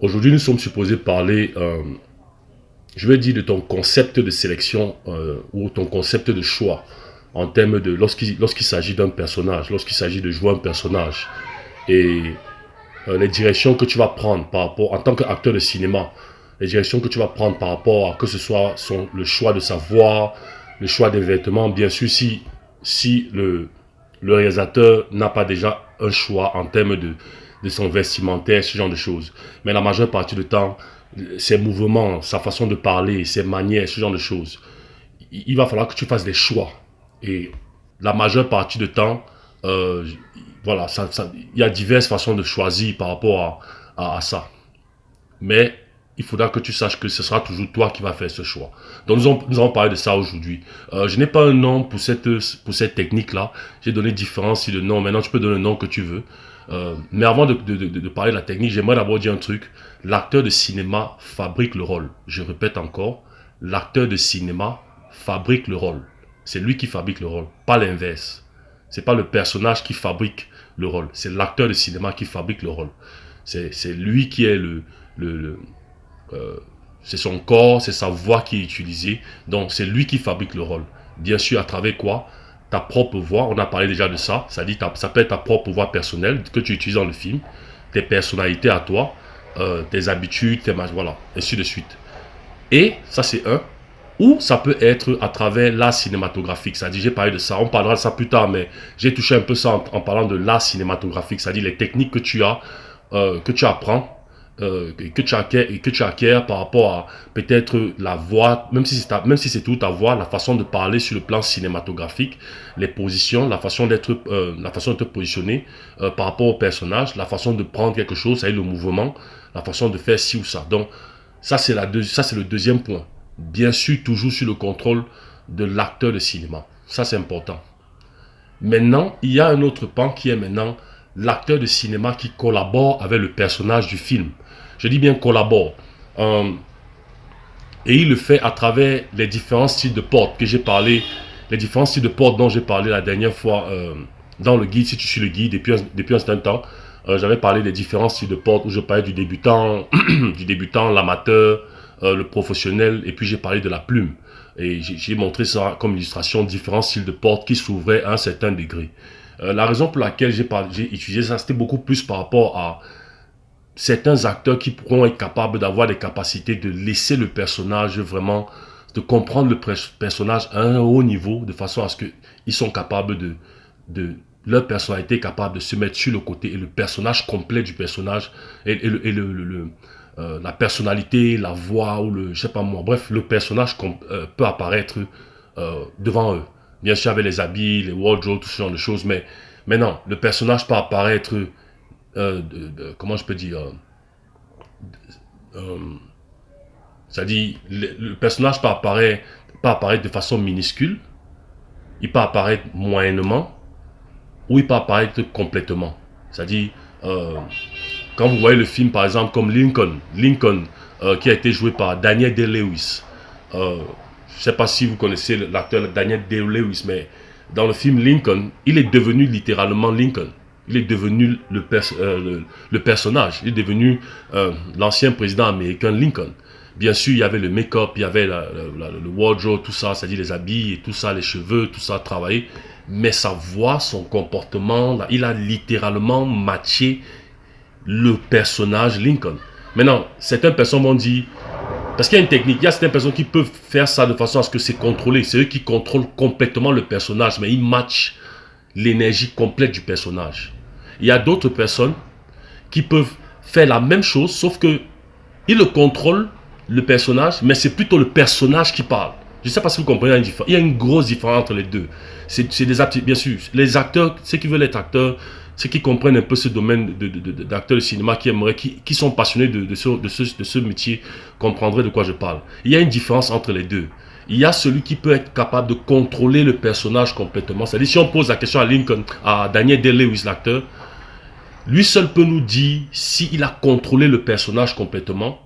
Aujourd'hui, nous sommes supposés parler, je vais dire, de ton concept de sélection ou ton concept de choix en termes de lorsqu'il s'agit d'un personnage, lorsqu'il s'agit de jouer un personnage et les directions que tu vas prendre par rapport, en tant qu'acteur de cinéma, les directions que tu vas prendre par rapport à que ce soit le choix de sa voix, le choix des vêtements, bien sûr, si le réalisateur n'a pas déjà un choix en termes de son vestimentaire, ce genre de choses. Mais la majeure partie du temps, ses mouvements, sa façon de parler, ses manières, ce genre de choses, il va falloir que tu fasses des choix. Et la majeure partie du temps, euh, voilà, il y a diverses façons de choisir par rapport à ça. Mais il faudra que tu saches que ce sera toujours toi qui vas faire ce choix. Donc nous allons parler de ça aujourd'hui. Je n'ai pas un nom pour cette technique-là. J'ai donné différents styles de noms. Maintenant, tu peux donner le nom que tu veux. Mais avant de parler de la technique, j'aimerais d'abord dire un truc. L'acteur de cinéma fabrique le rôle. Je répète encore, l'acteur de cinéma fabrique le rôle. C'est lui qui fabrique le rôle, pas l'inverse. C'est pas le personnage qui fabrique le rôle. C'est l'acteur de cinéma qui fabrique le rôle. C'est lui qui est euh, c'est son corps, c'est sa voix qui est utilisée. Donc, c'est lui qui fabrique le rôle. Bien sûr, à travers quoi? Ta propre voix, on a parlé déjà de ça. Ça dit, ça peut être ta propre voix personnelle que tu utilises dans le film, tes personnalités à toi, tes habitudes, voilà, ainsi de suite. Et ça, c'est un. Ou ça peut être à travers l'art cinématographique. Ça dit, j'ai parlé de ça, on parlera de ça plus tard, mais j'ai touché un peu ça en parlant de l'art cinématographique. Ça dit, les techniques que tu apprends, que tu acquiers par rapport à peut-être la voix, même si c'est tout ta voix, la façon de parler sur le plan cinématographique, les positions, la façon de te positionner par rapport au personnage, la façon de prendre quelque chose, ça y est, le mouvement, la façon de faire ci ou ça. Donc, ça c'est le deuxième point. Bien sûr, toujours sur le contrôle de l'acteur de cinéma. Ça, c'est important. Maintenant, il y a un autre pan qui est maintenant l'acteur de cinéma qui collabore avec le personnage du film. Je dis bien collabore. Et il le fait à travers les différents styles de porte que j'ai parlé, les différents styles de porte dont j'ai parlé la dernière fois dans le guide. Si tu suis le guide depuis un certain temps, j'avais parlé des différents styles de porte où je parlais du débutant, l'amateur, le professionnel, et puis j'ai parlé de la plume. Et j'ai montré ça comme illustration, différents styles de porte qui s'ouvraient à un certain degré. La raison pour laquelle j'ai utilisé ça, c'était beaucoup plus par rapport à certains acteurs qui pourront être capables d'avoir des capacités de laisser le personnage vraiment, de comprendre le personnage à un haut niveau, de façon à ce qu'ils sont capables leur personnalité est capable de se mettre sur le côté et le personnage complet du personnage et la personnalité, la voix ou je sais pas moi, bref, le personnage peut apparaître devant eux. Bien sûr avec les habits, les wardrobes, tout ce genre de choses, mais non, le personnage peut apparaître comment je peux dire euh, c'est-à-dire le personnage peut apparaître de façon minuscule, il peut apparaître moyennement ou il peut apparaître complètement. C'est-à-dire quand vous voyez le film par exemple comme Lincoln qui a été joué par Daniel Day-Lewis, je ne sais pas si vous connaissez l'acteur Daniel Day-Lewis, mais dans le film Lincoln, il est devenu littéralement Lincoln. Il est devenu le personnage. Il est devenu l'ancien président américain Lincoln. Bien sûr, il y avait le make-up, il y avait le wardrobe, tout ça, c'est-à-dire les habits et tout ça, les cheveux, tout ça, travaillé. Mais sa voix, son comportement, là, il a littéralement matché le personnage Lincoln. Maintenant, certaines personnes vont dire, parce qu'il y a une technique, il y a certaines personnes qui peuvent faire ça de façon à ce que c'est contrôlé. C'est eux qui contrôlent complètement le personnage, mais ils matchent l'énergie complète du personnage. Il y a d'autres personnes qui peuvent faire la même chose, sauf que ils le contrôlent, le personnage, mais c'est plutôt le personnage qui parle. Je ne sais pas si vous comprenez, il y a une grosse différence entre les deux. C'est des aptitudes, bien sûr. Les acteurs, ceux qui veulent être acteurs, ceux qui comprennent un peu ce domaine d'acteurs de cinéma, qui sont passionnés de ce métier, comprendraient de quoi je parle. Il y a une différence entre les deux. Il y a celui qui peut être capable de contrôler le personnage complètement. C'est-à-dire, si on pose la question à Daniel Day-Lewis, l'acteur, lui seul peut nous dire s'il a contrôlé le personnage complètement,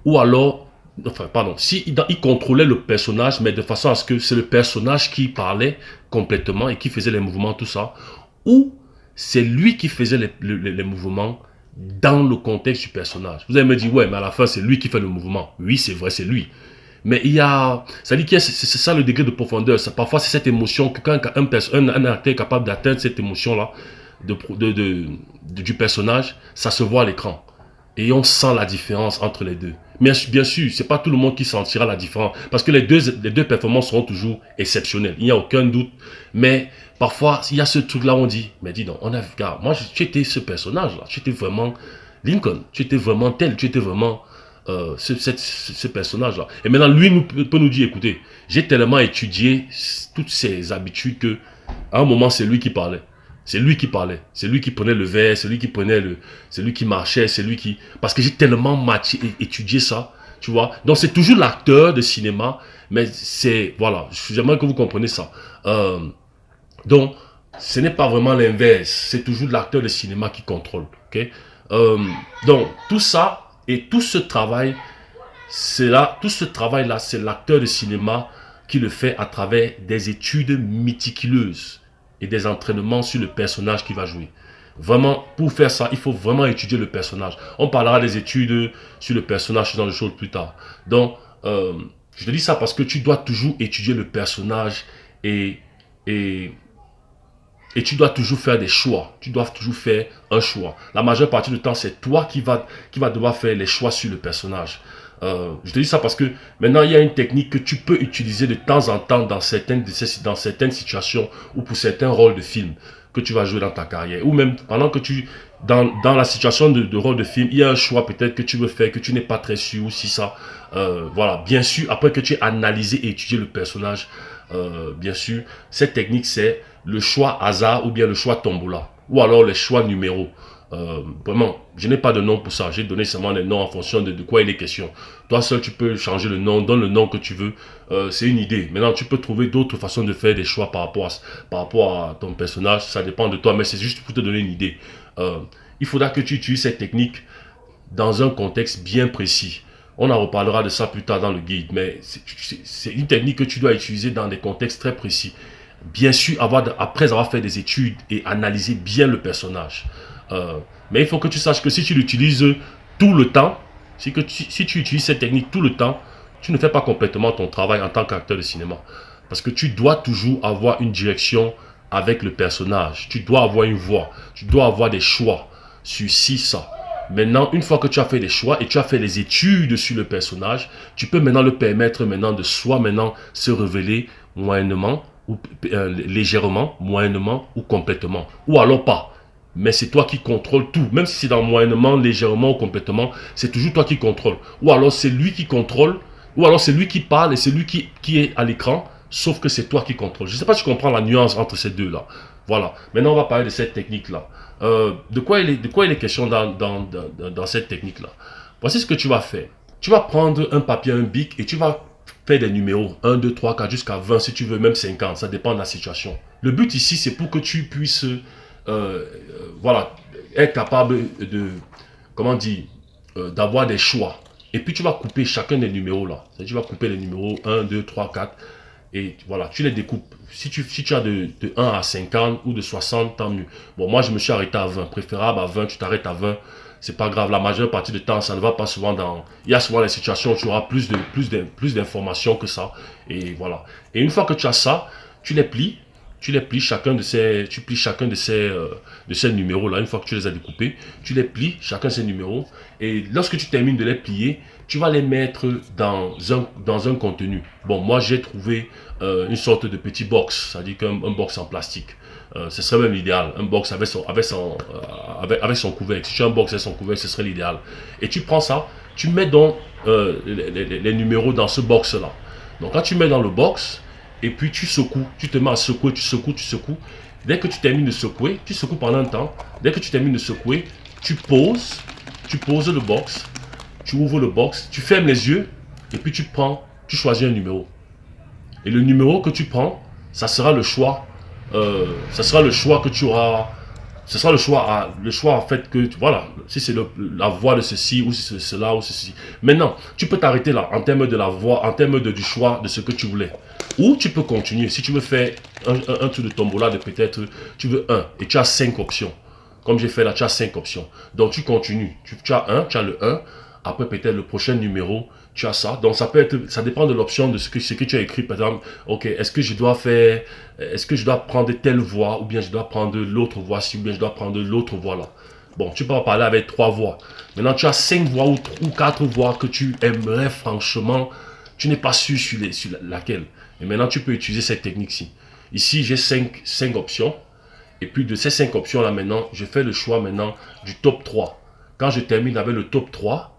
ou alors, enfin, pardon, s'il contrôlait le personnage, mais de façon à ce que c'est le personnage qui parlait complètement et qui faisait les mouvements, tout ça, ou c'est lui qui faisait les mouvements, dans le contexte du personnage. Vous allez me dire, ouais, mais à la fin, c'est lui qui fait le mouvement. Oui, c'est vrai, c'est lui. Mais il y a, ça dit que c'est ça le degré de profondeur. Ça, parfois, c'est cette émotion que quand un acteur est capable d'atteindre cette émotion-là du personnage, ça se voit à l'écran. Et on sent la différence entre les deux. Mais bien sûr, c'est pas tout le monde qui sentira la différence. Parce que les deux performances seront toujours exceptionnelles. Il n'y a aucun doute. Mais parfois, il y a ce truc-là où on dit, mais dis donc, regarde, moi, tu étais ce personnage-là. Tu étais vraiment Lincoln. Tu étais vraiment tel. Tu étais vraiment ce personnage-là. Et maintenant, lui peut nous dire, écoutez, j'ai tellement étudié toutes ces habitudes que, à un moment, c'est lui qui parlait. C'est lui qui parlait, c'est lui qui prenait le verre, c'est lui qui c'est lui qui marchait, c'est lui qui... Parce que j'ai tellement étudié ça, tu vois. Donc c'est toujours l'acteur de cinéma, mais c'est... Voilà, j'aimerais que vous compreniez ça. Donc, ce n'est pas vraiment l'inverse, c'est toujours l'acteur de cinéma qui contrôle, ok. Donc, tout ça et tout ce travail, c'est l'acteur de cinéma qui le fait à travers des études méticuleuses et des entraînements sur le personnage qu'il va jouer. Vraiment, pour faire ça, il faut vraiment étudier le personnage. On parlera des études sur le personnage dans le show plus tard. Donc, je te dis ça parce que tu dois toujours étudier le personnage et tu dois toujours faire des choix. Tu dois toujours faire un choix. La majeure partie du temps, c'est toi qui va devoir faire les choix sur le personnage. Je te dis ça parce que maintenant, il y a une technique que tu peux utiliser de temps en temps dans certaines situations ou pour certains rôles de film que tu vas jouer dans ta carrière. Ou même pendant que dans la situation de rôle de film, il y a un choix peut-être que tu veux faire, que tu n'es pas très sûr, ou si ça, voilà. Bien sûr, après que tu aies analysé et étudié le personnage, bien sûr, cette technique, c'est le choix hasard ou bien le choix tombola. Ou alors les choix numéros. Vraiment, je n'ai pas de nom pour ça. J'ai donné seulement des noms en fonction de quoi il est question. Toi seul, tu peux changer le nom, donne le nom que tu veux. C'est une idée. Maintenant, tu peux trouver d'autres façons de faire des choix par rapport à ton personnage. Ça dépend de toi, mais c'est juste pour te donner une idée. Il faudra que tu utilises cette technique dans un contexte bien précis. On en reparlera de ça plus tard dans le guide, mais c'est une technique que tu dois utiliser dans des contextes très précis. Bien sûr, après avoir fait des études et analyser bien le personnage. Mais il faut que tu saches que si tu l'utilises tout le temps, si tu utilises cette technique tout le temps, tu ne fais pas complètement ton travail en tant qu'acteur de cinéma. Parce que tu dois toujours avoir une direction avec le personnage. Tu dois avoir une voix. Tu dois avoir des choix sur ci, ça. Maintenant, une fois que tu as fait des choix et tu as fait les études sur le personnage, tu peux maintenant le permettre de se révéler moyennement, ou légèrement, moyennement ou complètement. Ou alors pas. Mais c'est toi qui contrôles tout. Même si c'est dans moyennement, légèrement ou complètement, c'est toujours toi qui contrôles. Ou alors c'est lui qui contrôle, ou alors c'est lui qui parle et c'est lui qui est à l'écran, sauf que c'est toi qui contrôle. Je ne sais pas si tu comprends la nuance entre ces deux-là. Voilà. Maintenant, on va parler de cette technique-là. De quoi il est question dans cette technique-là. Voici ce que tu vas faire. Tu vas prendre un papier, un bic et tu vas faire des numéros 1, 2, 3, 4 jusqu'à 20 si tu veux, même 50. Ça dépend de la situation. Le but ici, c'est pour que tu puisses voilà, être capable d'avoir des choix. Et puis tu vas couper chacun des numéros là. Tu vas couper les numéros 1, 2, 3, 4. Et voilà, tu les découpes. Si tu as de 1 à 50 ou de 60, tant mieux. Bon, moi je me suis arrêté à 20. Préférable à 20, tu t'arrêtes à 20. C'est pas grave. La majeure partie du temps, ça ne va pas souvent dans... Il y a souvent des situations où tu auras plus d'informations que ça. Et voilà. Et une fois que tu as ça, tu les plies. Tu plies chacun de ces numéros là. Une fois que tu les as découpés, tu les plies chacun de ces numéros. Et lorsque tu termines de les plier, tu vas les mettre dans un contenu. Bon, moi j'ai trouvé une sorte de petit box, c'est-à-dire qu'un box en plastique. Ce serait même l'idéal, un box avec son couvercle. Si tu as un box avec son couvercle, ce serait l'idéal. Et tu prends ça, tu mets donc les numéros dans ce box là. Donc quand tu mets dans le box, et puis tu secoues, tu te mets à secouer, tu secoues. Dès que tu termines de secouer, tu secoues pendant un temps. Dès que tu termines de secouer, tu poses le box, tu ouvres le box, tu fermes les yeux, et puis tu choisis un numéro. Et le numéro que tu prends, ça sera le choix que tu auras. Ce sera le choix en fait que, voilà, si c'est la voix de ceci, ou si c'est cela, ou ceci. Maintenant, tu peux t'arrêter là, en termes de la voix, en termes du choix de ce que tu voulais. Ou tu peux continuer, si tu veux faire un tour de tombola de peut-être, tu veux 1, et tu as 5 options. Comme j'ai fait là, tu as 5 options. Donc tu continues. Tu as le 1. Après peut-être le prochain numéro, tu as ça. Donc ça peut être, ça dépend de l'option de ce que tu as écrit. Par exemple, ok, est-ce que je dois prendre telle voix, ou bien je dois prendre l'autre voix-ci, ou bien je dois prendre l'autre voix là. Bon, tu peux parler avec 3 voix. Maintenant, tu as 5 voix ou 4 voix que tu aimerais franchement, tu n'es pas sûr sur laquelle. Et maintenant, tu peux utiliser cette technique-ci. Ici, j'ai 5 options. Et puis de ces 5 options là maintenant, je fais le choix maintenant du top 3. Quand je termine avec le top 3,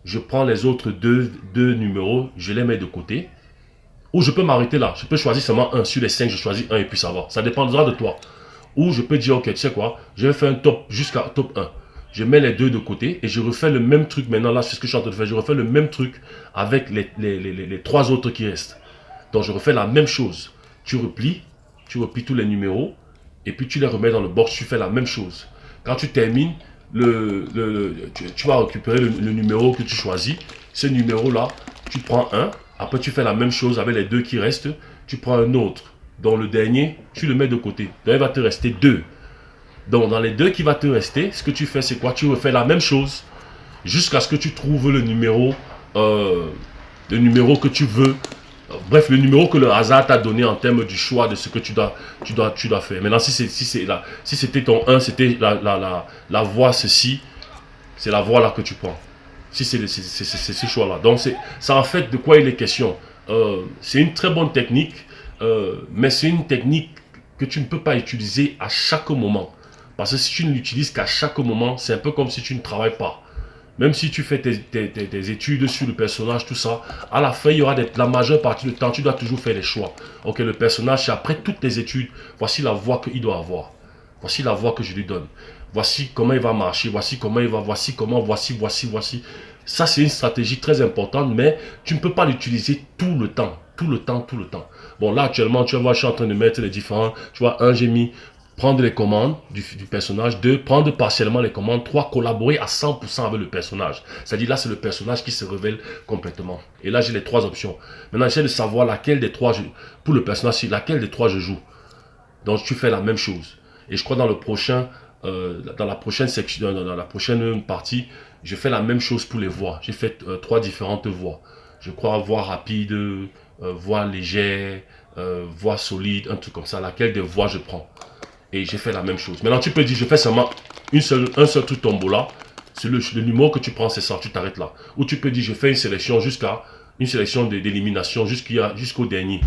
je prends les autres deux numéros, je les mets de côté. Ou je peux m'arrêter là. Je peux choisir seulement un. Sur les 5, je choisis un et puis ça va. Ça dépendra de toi. Ou je peux dire, ok, tu sais quoi, je vais faire un top jusqu'à top 1. Je mets les deux de côté et je refais le même truc. Maintenant, là, c'est ce que je suis en train de faire. Je refais le même truc avec les 3 autres qui restent. Donc, je refais la même chose. Tu replies tous les numéros et puis tu les remets dans le box. Tu fais la même chose. Quand tu termines, tu vas récupérer le numéro que tu choisis. Ce numéro-là, tu prends un. Après, tu fais la même chose avec les 2 qui restent. Tu prends un autre. Dans le dernier, tu le mets de côté. Donc, il va te rester 2. Donc, dans les 2 qui va te rester, ce que tu fais, c'est quoi? Tu refais la même chose jusqu'à ce que tu trouves le numéro que tu veux. Bref, le numéro que le hasard t'a donné en termes du choix de ce que tu dois faire. Maintenant, si c'était ton 1, c'était la voie ceci, c'est la voie là que tu prends. Si c'est ce choix-là. Donc, ça en fait de quoi il est question. C'est une très bonne technique. Mais c'est une technique que tu ne peux pas utiliser à chaque moment. Parce que si tu ne l'utilises qu'à chaque moment, c'est un peu comme si tu ne travailles pas. Même si tu fais tes études sur le personnage, tout ça, à la fin, il y aura la majeure partie du temps, tu dois toujours faire des choix. Ok, le personnage, c'est après toutes les études, voici la voie qu'il doit avoir. Voici la voie que je lui donne. Voici comment il va marcher, voici comment il va, voici. Ça, c'est une stratégie très importante, mais tu ne peux pas l'utiliser tout le temps. Bon, là, actuellement, tu vois, je suis en train de mettre les différents. Tu vois, 1, j'ai mis prendre les commandes du personnage. 2, prendre partiellement les commandes. 3, collaborer à 100% avec le personnage. C'est-à-dire, là, c'est le personnage qui se révèle complètement. Et là, j'ai les 3 options. Maintenant, j'essaie de savoir laquelle des 3, pour le personnage, laquelle des 3 je joue. Donc, tu fais la même chose. Et je crois dans la prochaine section, dans la prochaine partie, je fais la même chose pour les voix. J'ai fait 3 différentes voix. Je crois voix rapide, voix légère, voix solide, un truc comme ça. Laquelle des voix je prends. Et j'ai fait la même chose. Maintenant, tu peux dire, je fais seulement un seul truc tombola. C'est le numéro que tu prends, c'est ça, tu t'arrêtes là. Ou tu peux dire, je fais une sélection d'élimination jusqu'au dernier.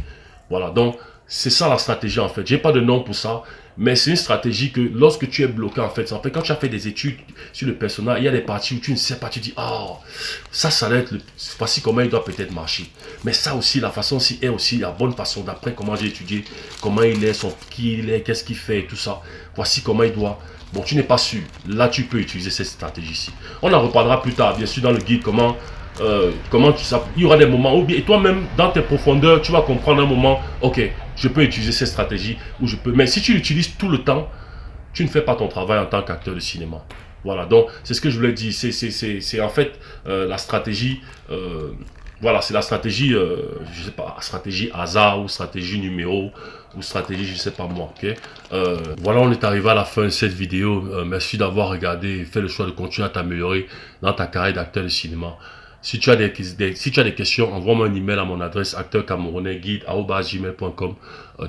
Voilà, donc c'est ça la stratégie en fait. J'ai pas de nom pour ça, mais c'est une stratégie que lorsque tu es bloqué en fait, quand tu as fait des études sur le personnage, il y a des parties où tu ne sais pas, tu dis, ah, ça va être voici comment il doit peut-être marcher. Mais ça aussi, la façon est aussi la bonne façon d'après comment j'ai étudié, comment il est, qui il est, qu'est-ce qu'il fait et tout ça. Voici comment il doit. Bon, tu n'es pas sûr. Là, tu peux utiliser cette stratégie-ci. On en reparlera plus tard, bien sûr, dans le guide, comment il y aura des moments où, et toi-même, dans tes profondeurs, tu vas comprendre un moment, ok, je peux utiliser cette stratégie, ou je peux. Mais si tu l'utilises tout le temps, tu ne fais pas ton travail en tant qu'acteur de cinéma. Voilà, donc c'est ce que je voulais dire. C'est en fait la stratégie. Voilà, c'est la stratégie, je sais pas, stratégie hasard ou stratégie numéro ou stratégie, je sais pas moi, ok. Voilà, on est arrivé à la fin de cette vidéo. Merci d'avoir regardé et fait le choix de continuer à t'améliorer dans ta carrière d'acteur de cinéma. Si tu as des questions, envoie-moi un email à mon adresse acteurcamerounais@gmail.com.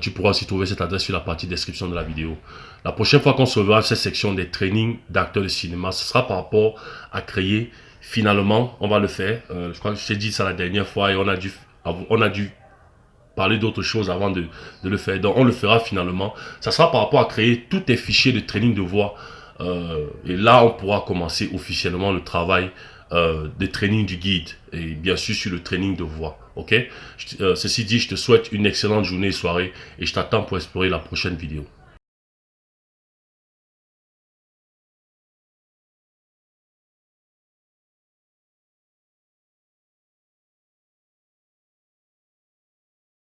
Tu pourras aussi trouver cette adresse sur la partie description de la vidéo. La prochaine fois qu'on se verra cette section des trainings d'acteurs de cinéma, ce sera par rapport à créer. Finalement, on va le faire. Je crois que je t'ai dit ça la dernière fois et on a dû parler d'autres choses avant de le faire. Donc, on le fera finalement. Ça sera par rapport à créer tous tes fichiers de training de voix. Et là, on pourra commencer officiellement le travail de training du guide et bien sûr sur le training de voix. Ok. Ceci dit, je te souhaite une excellente journée et soirée et je t'attends pour explorer la prochaine vidéo.